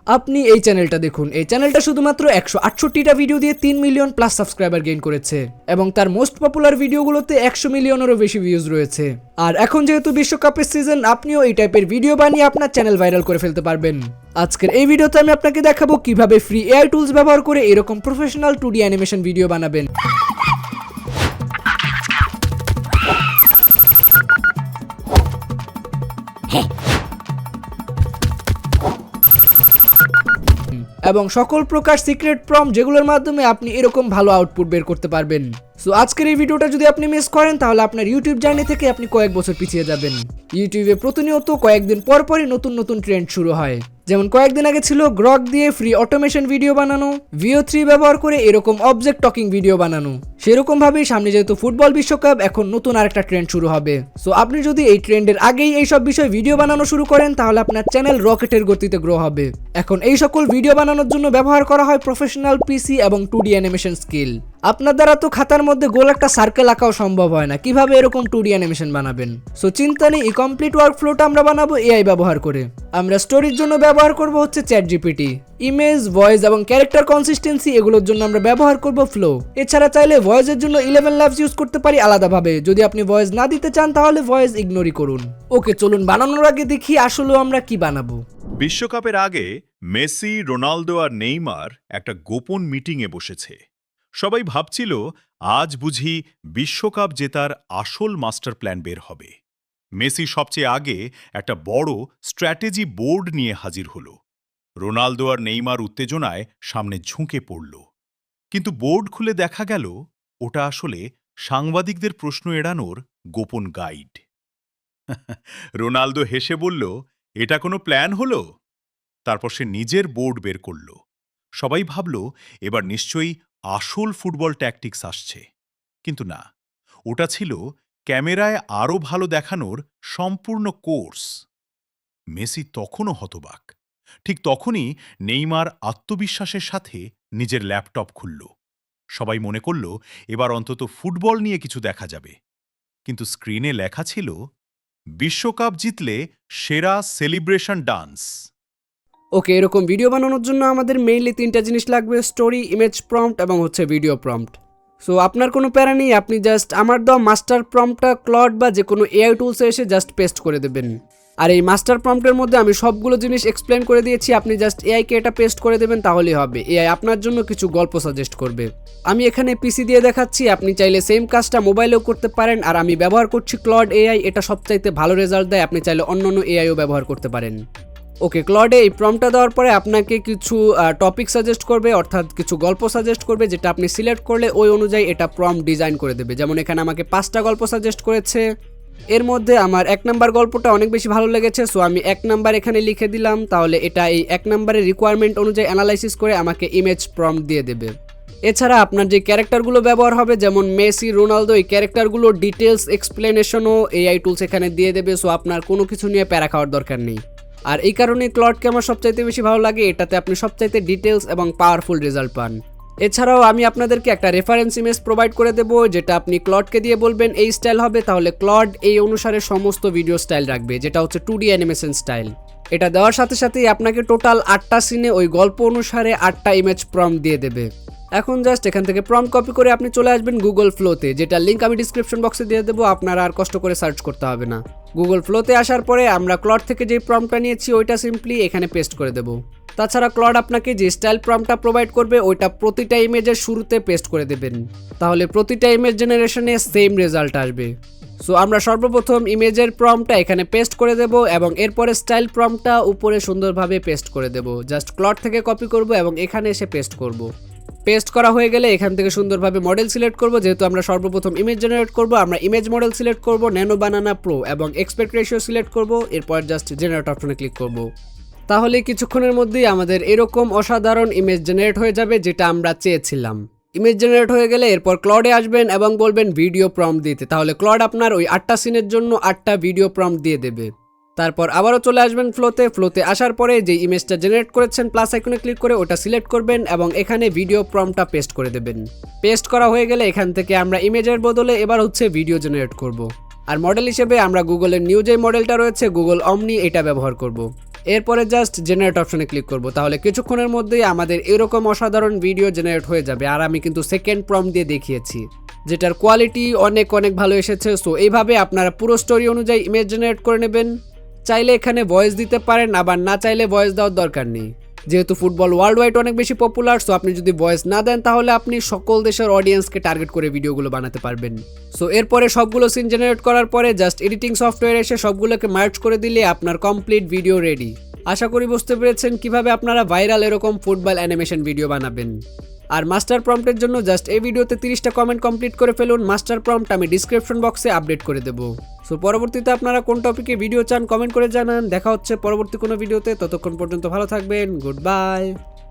আপনি এই চ্যানেলটা দেখুন, এই চ্যানেলটা শুধুমাত্র 168টা ভিডিও দিয়ে 3 মিলিয়ন প্লাস সাবস্ক্রাইবার গেইন করেছে এবং তার মোস্ট পপুলার ভিডিওগুলোতে 100 মিলিয়নেরও বেশি ভিউজ রয়েছে। আর এখন যেহেতু বিশ্বকাপের সিজন, আপনিও এই টাইপের ভিডিও বানিয়ে আপনার চ্যানেল ভাইরাল করে ফেলতে পারবেন। আজকের এই ভিডিওতে আমি আপনাকে দেখাবো কিভাবে ফ্রি এআই টুলস ব্যবহার করে এরকম প্রফেশনাল 2D অ্যানিমেশন ভিডিও বানাবেন। এবং সকল প্রকার সিক্রেট প্রম্পট যেগুলোর মাধ্যমে আপনি এরকম ভালো আউটপুট বের করতে পারবেন। সো আজকের এই ভিডিওটা যদি আপনি মিস করেন তাহলে আপনার ইউটিউব জার্নি থেকে আপনি কয়েক বছর পিছিয়ে যাবেন। ইউটিউবে প্রতিনিয়ত কয়েকদিন পরপরই নতুন নতুন ট্রেন্ড শুরু হয়। যেমন কয়েকদিন আগে ছিল গ্রক দিয়ে ফ্রি অটোমেশন ভিডিও বানানো, VO3 ব্যবহার করে এরকম অবজেক্ট টকিং ভিডিও বানানো। সেরকম ভাবেই সামনে যেহেতু ফুটবল বিশ্বকাপ, এখন নতুন আরেকটা ট্রেন্ড শুরু হবে। সো আপনি যদি এই ট্রেন্ডের আগেই এই সব বিষয় ভিডিও বানানো শুরু করেন তাহলে আপনার চ্যানেল রকেটের গতিতে গ্রো হবে। এখন এই সকল ভিডিও বানানোর জন্য ব্যবহার করা হয় প্রফেশনাল পিসি এবং 2D অ্যানিমেশন স্কিল। আপনার দ্বারা তো খাতার মধ্যে গোল একটা সার্কেল আঁকাও সম্ভব হয় না, কিভাবে এরকম 2D অ্যানিমেশন বানাবেন? সো চিন্তা নেই, এই কমপ্লিট ওয়ার্কফ্লোটা আমরা বানাবো এআই ব্যবহার করে। আমরা স্টোরির জন্য ব্যবহার করব হচ্ছে ChatGPT, ইমেজ, ভয়েস এবং ক্যারেক্টার কনসিস্টেন্সি এগুলোর জন্য আমরা ব্যবহার করব ফ্লো। এছাড়া চাইলে ভয়েসের জন্য 11 labs ইউজ করতে পারি আলাদাভাবে। যদি আপনি ভয়েস না দিতে চান তাহলে ভয়েস ইগনোরই করুন। ওকে, চলুন বানানোর আগে দেখি আসলে আমরা কি বানাবো। বিশ্বকাপের আগে মেসি, রোনালদো আর নেইমার একটা গোপন মিটিংয়ে বসেছে। সবাই ভাবছিল আজ বুঝি বিশ্বকাপ জেতার আসল মাস্টার প্ল্যান বের হবে। মেসি সবচেয়ে আগে একটা বড় স্ট্র্যাটেজি বোর্ড নিয়ে হাজির হল। রোনালদো আর নেইমার উত্তেজনায় সামনে ঝুঁকে পড়ল, কিন্তু বোর্ড খুলে দেখা গেল ওটা আসলে সাংবাদিকদের প্রশ্ন এড়ানোর গোপন গাইড। রোনালদো হেসে বলল, এটা কোনো প্ল্যান হলো? তারপর সে নিজের বোর্ড বের করল। সবাই ভাবল এবার নিশ্চয়ই আসল ফুটবল ট্যাকটিক্স আসছে, কিন্তু না, ওটা ছিল ক্যামেরায় আরও ভালো দেখানোর সম্পূর্ণ কোর্স। মেসি তখনও হতবাক। ঠিক তখনই নেইমার আত্মবিশ্বাসের সাথে নিজের ল্যাপটপ খুলল। সবাই মনে করল এবার অন্তত ফুটবল নিয়ে কিছু দেখা যাবে, কিন্তু স্ক্রিনে লেখা ছিল বিশ্বকাপ জিতলে সেরা সেলিব্রেশন ডান্স। ওকে, এরকম ভিডিও বানানোর জন্য আমাদের মেইনলি 3টা জিনিস লাগবে: স্টোরি, ইমেজ প্রম্পট এবং হচ্ছে ভিডিও প্রম্পট। সো আপনার কোনো প্যারা নেই, আপনি জাস্ট আমার দেওয়া মাস্টার প্রম্পটটা ক্লড বা যে কোনো এআই টুলসে এসে জাস্ট পেস্ট করে দেবেন। আর এই মাস্টার প্রম্পটের মধ্যে আমি সবগুলো জিনিস এক্সপ্লেন করে দিয়েছি। আপনি জাস্ট এআইকে এটা পেস্ট করে দেবেন, তাহলেই হবে। এআই আপনার জন্য কিছু গল্প সাজেস্ট করবে। আমি এখানে পিসি দিয়ে দেখাচ্ছি, আপনি চাইলে সেম কাজটা মোবাইলেও করতে পারেন। আর আমি ব্যবহার করছি ক্লড এআই, এটা সবচাইতে ভালো রেজাল্ট দেয়। আপনি চাইলে অন্য এআইও ব্যবহার করতে পারেন। ওকে, ক্লডে এই প্রম্পটটা দেওয়ার পরে আপনাকে কিছু টপিক সাজেস্ট করবে, অর্থাৎ কিছু গল্প সাজেস্ট করবে, যেটা আপনি সিলেক্ট করলে ওই অনুযায়ী এটা প্রম্পট ডিজাইন করে দেবে। যেমন এখানে আমাকে 5টা গল্প সাজেস্ট করেছে। এর মধ্যে আমার 1 নাম্বার গল্পটা অনেক বেশি ভালো লেগেছে। সো আমি 1 নাম্বার এখানে লিখে দিলাম। তাহলে এটা এই 1 নাম্বারের রিকোয়ারমেন্ট অনুযায়ী অ্যানালাইসিস করে আমাকে ইমেজ প্রম্পট দিয়ে দেবে। এছাড়া আপনার যে ক্যারেক্টারগুলো ব্যবহার হবে, যেমন মেসি, রোনালদো, এই ক্যারেক্টারগুলো ডিটেলস এক্সপ্লেনেশনও এআই টুলস এখানে দিয়ে দেবে। সো আপনার কোনো কিছু নিয়ে প্যারা খাওয়ার দরকার নেই। আর এই কারণে ক্লডকে আমার সবচাইতে বেশি ভালো লাগে, এটাতে আপনি সবচাইতে ডিটেলস এবং পাওয়ারফুল রেজাল্ট পান। এছাড়াও আমি আপনাদেরকে একটা রেফারেন্স ইমেজ প্রোভাইড করে দেবো, যেটা আপনি ক্লডকে দিয়ে বলবেন এই স্টাইল হবে, তাহলে ক্লড এই অনুসারে সমস্ত ভিডিও স্টাইল রাখবে, যেটা হচ্ছে 2D অ্যানিমেশন স্টাইল। এটা দেওয়ার সাথে সাথেই আপনাকে টোটাল 8টা সিনে ওই গল্প অনুসারে 8টা ইমেজ প্রম্পট দিয়ে দেবে। এখন জাস্ট এখান থেকে প্রম্পট কপি করে আপনি চলে আসবেন গুগল ফ্লোতে, যেটা লিঙ্ক আমি ডিসক্রিপশন বক্সে দিয়ে দেবো। আপনারা আর কষ্ট করে সার্চ করতে হবে না। গুগল ফ্লোতে আসার পরে আমরা ক্লড থেকে যে প্রম্পটটা নিয়েছি ওইটা সিম্পলি এখানে পেস্ট করে দেবো। তাছাড়া ক্লড আপনাকে যে স্টাইল প্রম্পটটা প্রোভাইড করবে ওইটা প্রতিটা ইমেজের শুরুতে পেস্ট করে দেবেন, তাহলে প্রতিটা ইমেজ জেনারেশনে সেম রেজাল্ট আসবে। সো আমরা সর্বপ্রথম ইমেজের প্রম্পটটা এখানে পেস্ট করে দেব এবং এরপরে স্টাইল প্রম্পটটা উপরে সুন্দরভাবে পেস্ট করে দেব। জাস্ট ক্লড থেকে কপি করব এবং এখানে এসে পেস্ট করব। পেস্ট করা হয়ে গেলে এখান থেকে সুন্দরভাবে মডেল সিলেক্ট করব। যেহেতু আমরা সর্বপ্রথম ইমেজ জেনারেট করব, আমরা ইমেজ মডেল সিলেক্ট করব, ন্যানো বানানা প্রো এবং এক্সপেক্ট রেশিও সিলেক্ট করব। এরপর জাস্ট জেনারেট অপশনে ক্লিক করব। তাহলে কিছুক্ষণের মধ্যেই আমাদের এরকম অসাধারণ ইমেজ জেনারেট হয়ে যাবে, যেটা আমরা চেয়েছিলাম। ইমেজ জেনারেট হয়ে গেলে এরপর ক্লডে আসবেন এবং বলবেন ভিডিও প্রম্পট দিতে, তাহলে ক্লড আপনার ওই 8টা সিনের জন্য 8টা ভিডিও প্রম্পট দিয়ে দেবে। তারপর আবারও চলে আসবেন ফ্লোতে আসার পরে যে ইমেজটা জেনারেট করেছেন প্লাস আইকনে ক্লিক করে ওটা সিলেক্ট করবেন এবং এখানে ভিডিও প্রম্পটটা পেস্ট করে দেবেন। পেস্ট করা হয়ে গেলে এখান থেকে আমরা ইমেজের বদলে এবার হচ্ছে ভিডিও জেনারেট করব। আর মডেল হিসেবে আমরা গুগলের নিউ যে মডেলটা রয়েছে গুগল অমনি, এটা ব্যবহার করব। এরপরে জাস্ট জেনারেট অপশনে ক্লিক করব, তাহলে কিছুক্ষণের মধ্যেই আমাদের এরকম অসাধারণ ভিডিও জেনারেট হয়ে যাবে। আর আমি কিন্তু সেকেন্ড প্রম্পট দিয়ে দেখিয়েছি, যেটার কোয়ালিটি অনেক ভালো এসেছে। সো এইভাবে আপনারা পুরো স্টোরি অনুযায়ী ইমেজ জেনারেট করে নেবেন। চাইলে এখানে ভয়েস দিতে পারেন, আবার না চাইলে ভয়েস দেওয়ার দরকার নেই। যেহেতু ফুটবল ওয়ার্ল্ড ওয়াইড অনেক বেশি পপুলার, সো আপনি যদি ভয়েস না দেন তাহলে আপনি সকল দেশের অডিয়েন্সকে টার্গেট করে ভিডিওগুলো বানাতে পারবেন। সো এরপরে সবগুলো সিন জেনারেট করার পরে জাস্ট এডিটিং সফটওয়্যার এসে সবগুলোকে মার্জ করে দিলে আপনার কমপ্লিট ভিডিও রেডি। আশা করি বুঝতে পেরেছেন কিভাবে আপনারা ভাইরাল এরকম ফুটবল অ্যানিমেশন ভিডিও বানাবেন। আর মাস্টার প্রম্পটের জন্য জাস্ট এই ভিডিওতে 30টা কমেন্ট কমপ্লিট করে ফেলুন। মাস্টার প্রম্পট আমি ডিসক্রিপশন বক্সে আপডেট করে দেবো। সো পরবর্তীতে আপনারা কোন টপিকে ভিডিও চান কমেন্ট করে জানান। দেখা হচ্ছে পরবর্তী কোনো ভিডিওতে, ততক্ষণ পর্যন্ত ভালো থাকবেন। Good bye.